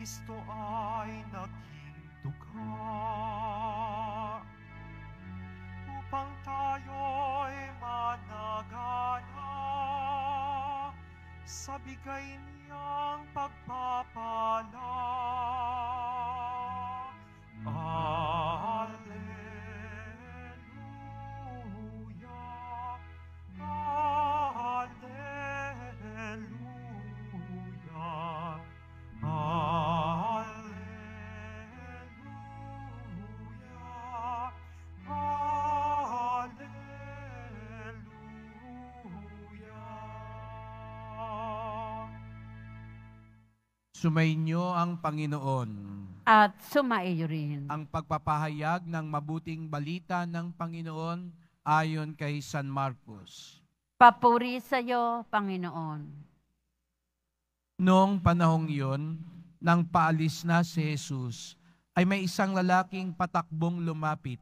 Kristo ay naging dukha upang tayo'y managana sa bigay niyang pagpapala. Alleluia, Alleluia, Alleluia, Alleluia. Sumainyo ang Panginoon. At sumaiyo rin. Ang pagpapahayag ng mabuting balita ng Panginoon ayon kay San Marcos. Papuri sa iyo, Panginoon. Noong panahong iyon, nang paalis na si Jesus, ay may isang lalaking patakbong lumapit.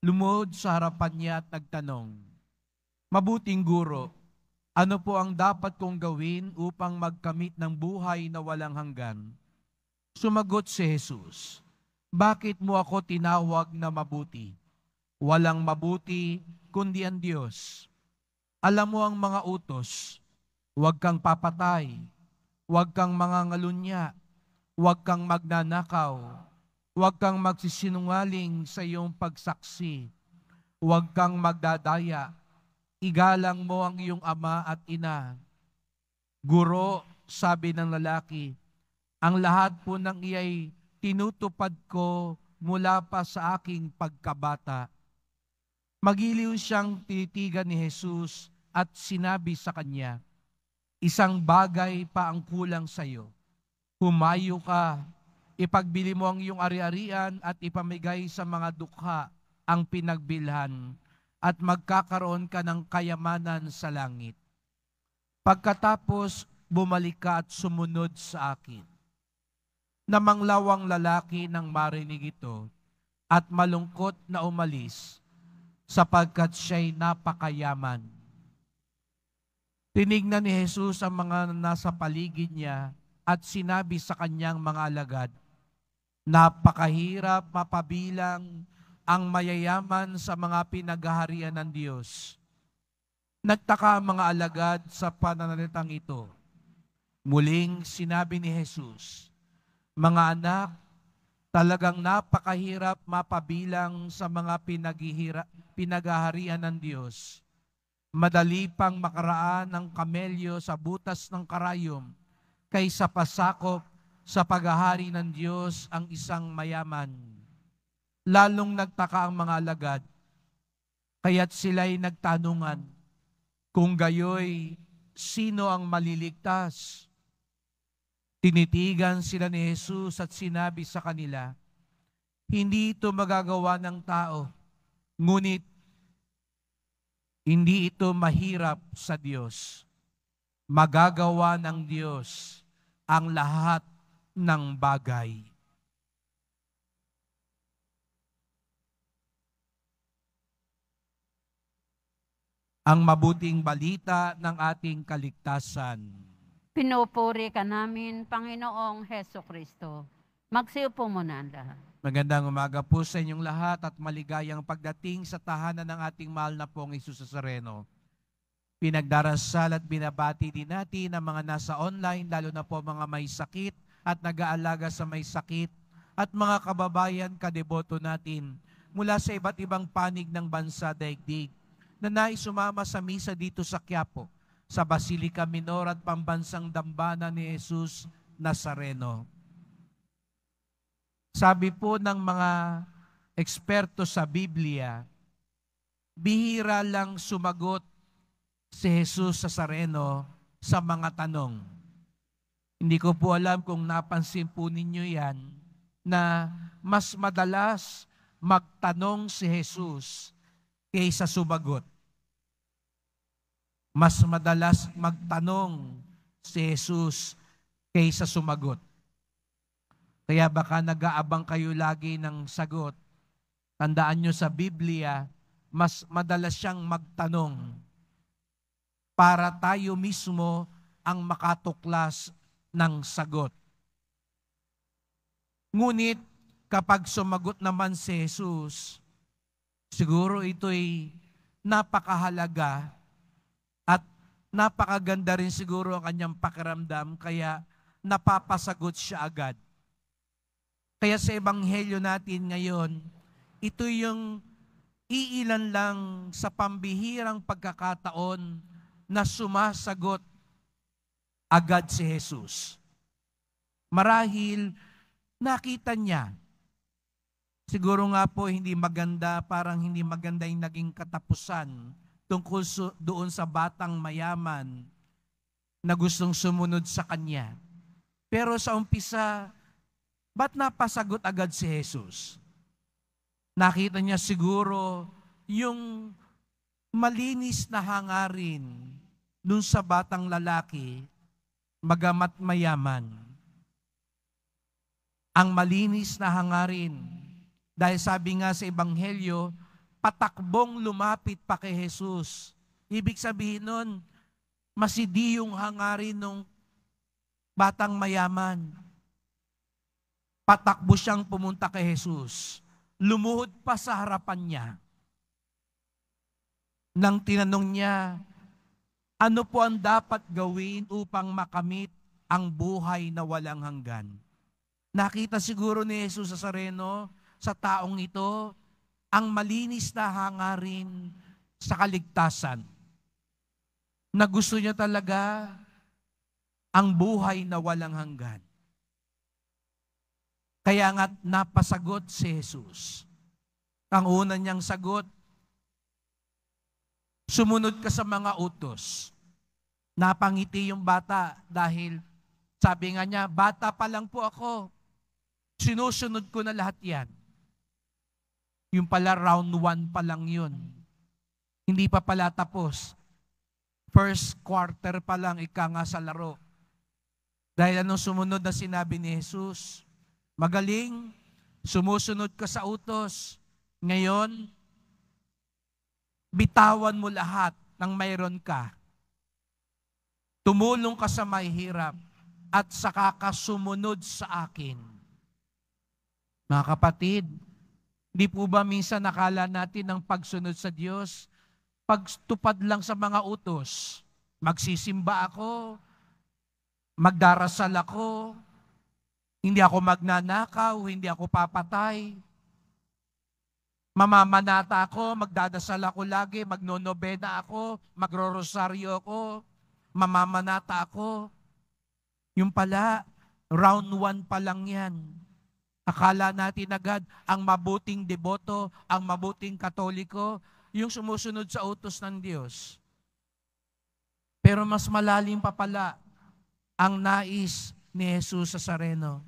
Lumuhod sa harapan niya at nagtanong, "Mabuting guro, ano po ang dapat kong gawin upang magkamit ng buhay na walang hanggan?" Sumagot si Jesus, "Bakit mo ako tinawag na mabuti? Walang mabuti kundi ang Diyos. Alam mo ang mga utos, huwag kang papatay, huwag kang mangangalunya, huwag kang magnanakaw, huwag kang magsisinungaling sa iyong pagsaksi, huwag kang magdadaya, igalang mo ang iyong ama at ina." "Guro," sabi ng lalaki, "ang lahat po ng iyay tinutupad ko mula pa sa aking pagkabata." Magiliw siyang tinitigan ni Jesus at sinabi sa kanya, "Isang bagay pa ang kulang sa iyo. Humayo ka, ipagbili mo ang iyong ari-arian at ipamigay sa mga dukha ang pinagbilhan at magkakaroon ka ng kayamanan sa langit. Pagkatapos, bumalik ka at sumunod sa akin." Namanglaw ang lalaki nang marinig ito at malungkot na umalis sapagkat siya'y napakayaman. Tinignan ni Jesus ang mga nasa paligid niya at sinabi sa kanyang mga alagad, "Napakahirap mapabilang ang mayayaman sa mga pinaghaharian ng Diyos." Nagtaka ang mga alagad sa pananalitang ito. Muling sinabi ni Jesus, "Mga anak, talagang napakahirap mapabilang sa mga pinaghaharian ng Diyos. Madali pang makaraan ng kamelyo sa butas ng karayom kaysa pasakop sa paghahari ng Diyos ang isang mayaman." Lalong nagtaka ang mga alagad, kaya't sila'y nagtanungan, kung gayoy, sino ang maliligtas? Tinitigan sila ni Jesus at sinabi sa kanila, "Hindi ito magagawa ng tao, ngunit hindi ito mahirap sa Diyos. Magagawa ng Diyos ang lahat ng bagay." Ang mabuting balita ng ating kaligtasan. Pinupuri ka namin, Panginoong Heso Kristo. Magsiupo muna ang lahat. Magandang umaga po sa inyong lahat at maligayang pagdating sa tahanan ng ating mahal na pong Hesus Nazareno. Pinagdarasal at binabati din natin ang mga nasa online, lalo na po mga may sakit at nag-aalaga sa may sakit at mga kababayan kadeboto natin mula sa iba't ibang panig ng bansa daigdig na nais sumama sa misa dito sa Quiapo, sa Basilica Minor at Pambansang Dambana ni Jesus Nazareno. Sabi po ng mga eksperto sa Biblia, bihira lang sumagot si Jesus Nazareno sa mga tanong. Hindi ko po alam kung napansin po ninyo yan, na mas madalas magtanong si Jesus kaysa sumagot. Mas madalas magtanong si Jesus kaysa sumagot. Kaya baka nag-aabang kayo lagi ng sagot. Tandaan nyo sa Biblia, mas madalas siyang magtanong para tayo mismo ang makatuklas ng sagot. Ngunit kapag sumagot naman si Jesus, siguro ito'y napakahalaga at napakaganda rin siguro ang kanyang pakiramdam, kaya napapasagot siya agad. Kaya sa ebanghelyo natin ngayon, ito yung iilan lang sa pambihirang pagkakataon na sumasagot agad si Jesus. Marahil nakita niya, siguro nga po hindi maganda, parang hindi maganda yung naging katapusan tungkol doon sa batang mayaman na gustong sumunod sa kanya. Pero sa umpisa, ba't napasagot agad si Jesus? Nakita niya siguro yung malinis na hangarin dun sa batang lalaki, bagamat mayaman. Ang malinis na hangarin, dahil sabi nga sa ebanghelyo, patakbong lumapit pa kay Jesus. Ibig sabihin nun, masidi yung hangarin ng batang mayaman. Patakbo siyang pumunta kay Jesus. Lumuhod pa sa harapan niya. Nang tinanong niya, ano po ang dapat gawin upang makamit ang buhay na walang hanggan? Nakita siguro ni Jesus sa Nazareno, sa taong ito, ang malinis na hangarin sa kaligtasan. Na gusto niya talaga ang buhay na walang hanggan. Kaya nga napasagot si Jesus. Ang una niyang sagot, sumunod ka sa mga utos. Napangiti yung bata dahil sabi nga niya, bata pa lang po ako. Sinusunod ko na lahat yan. Yung pala round 1 pa lang yun. Hindi pa pala tapos. First quarter pa lang ika nga sa laro. Dahil anong sumunod na sinabi ni Jesus? Magaling, sumusunod ka sa utos. Ngayon, bitawan mo lahat ng mayroon ka. Tumulong ka sa mahihirap at saka ka sumunod sa akin. Mga kapatid, di po ba minsan nakala natin ang pagsunod sa Diyos, pagtupad lang sa mga utos, magsisimba ako, magdarasal ako, hindi ako magnanakaw, hindi ako papatay, mamamanata ako, magdadasal ako lagi, magnonobena ako, magrorosaryo ako, mamamanata ako. Yung pala, round 1 pa lang yan. Akala natin agad, ang mabuting deboto, ang mabuting katoliko, yung sumusunod sa utos ng Diyos. Pero mas malalim pa pala ang nais ni Jesus sa Nazareno.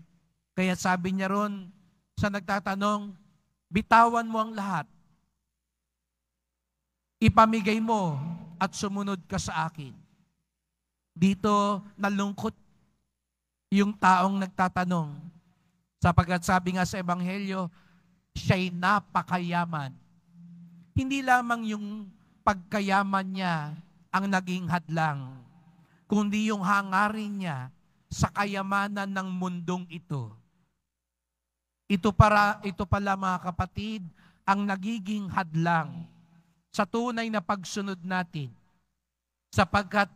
Kaya sabi niya ron sa nagtatanong, bitawan mo ang lahat. Ipamigay mo at sumunod ka sa akin. Dito nalungkot yung taong nagtatanong. Sapagkat sabi nga sa ebanghelyo, siya'y napakayaman. Hindi lamang yung pagkayaman niya ang naging hadlang, kundi yung hangarin niya sa kayamanan ng mundong ito. Ito pala mga kapatid, ang nagiging hadlang sa tunay na pagsunod natin. Sapagkat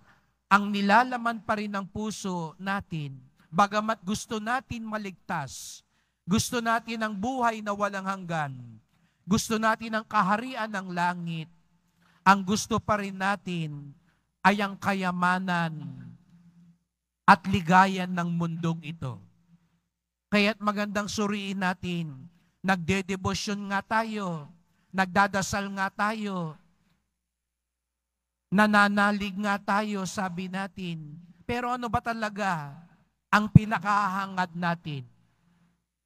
ang nilalaman pa rin ng puso natin, bagamat gusto natin maligtas, gusto natin ang buhay na walang hanggan, gusto natin ang kaharian ng langit, ang gusto pa rin natin ay ang kayamanan at ligayan ng mundong ito. Kaya't magandang suriin natin, nagdedebosyon nga tayo, nagdadasal nga tayo, nananalig nga tayo, sabi natin. Pero ano ba talaga ang pinakahangad natin?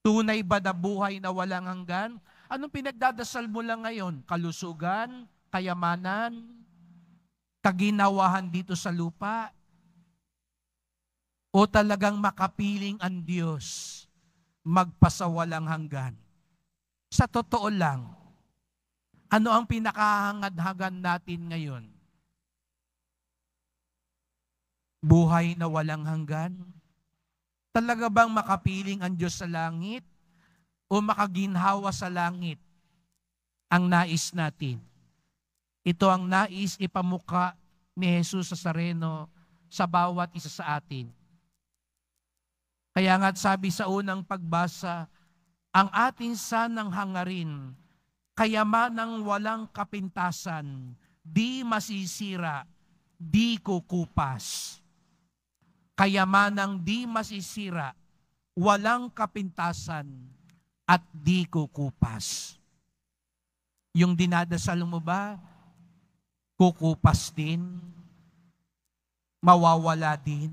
Tunay ba na buhay na walang hanggan? Anong pinagdadasal mo lang ngayon? Kalusugan? Kayamanan? Kaginawahan dito sa lupa? O talagang makapiling ang Diyos magpasawalang hanggan? Sa totoo lang, ano ang pinakahangad-hangad natin ngayon? Buhay na walang hanggan? Talaga bang makapiling ang Diyos sa langit o makaginhawa sa langit ang nais natin? Ito ang nais ipamuka ni Jesus Nazareno sa bawat isa sa atin. Kaya nga't sabi sa unang pagbasa, ang atin sanang hangarin, kayamanang walang kapintasan, di masisira, di kukupas. Kayamanang di masisira, walang kapintasan, at di kukupas. Yung dinadasal mo ba, kukupas din, mawawala din,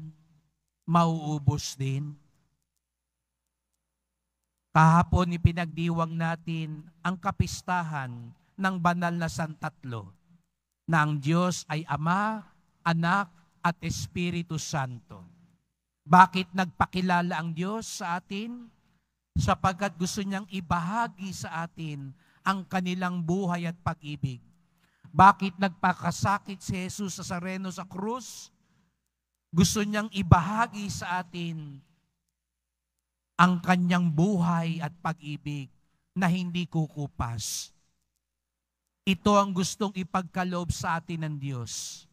mauubos din. Kahapon ipinagdiwang natin ang kapistahan ng banal na Santatlo, na ang Diyos ay Ama, Anak, at Espiritu Santo. Bakit nagpakilala ang Diyos sa atin? Sapagkat gusto niyang ibahagi sa atin ang kanilang buhay at pag-ibig. Bakit nagpakasakit si Jesus Nazareno sa krus? Gusto niyang ibahagi sa atin ang kanyang buhay at pag-ibig na hindi kukupas. Ito ang gustong ipagkaloob sa atin ng Diyos.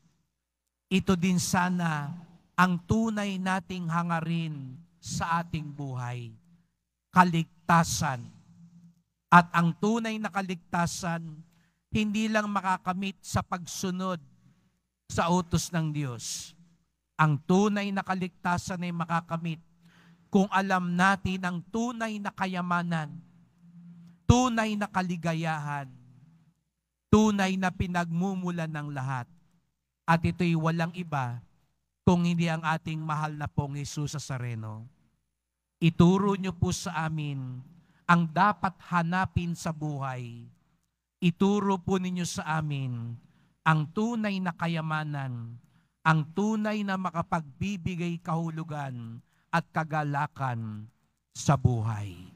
Ito din sana ang tunay nating hangarin sa ating buhay. Kaligtasan. At ang tunay na kaligtasan, hindi lang makakamit sa pagsunod sa utos ng Diyos. Ang tunay na kaligtasan ay makakamit kung alam natin ang tunay na kayamanan, tunay na kaligayahan, tunay na pinagmumulan ng lahat. At ito'y walang iba kung hindi ang ating mahal na pong Jesus Nazareno. Ituro niyo po sa amin ang dapat hanapin sa buhay. Ituro po ninyo sa amin ang tunay na kayamanan, ang tunay na makapagbibigay kahulugan at kagalakan sa buhay.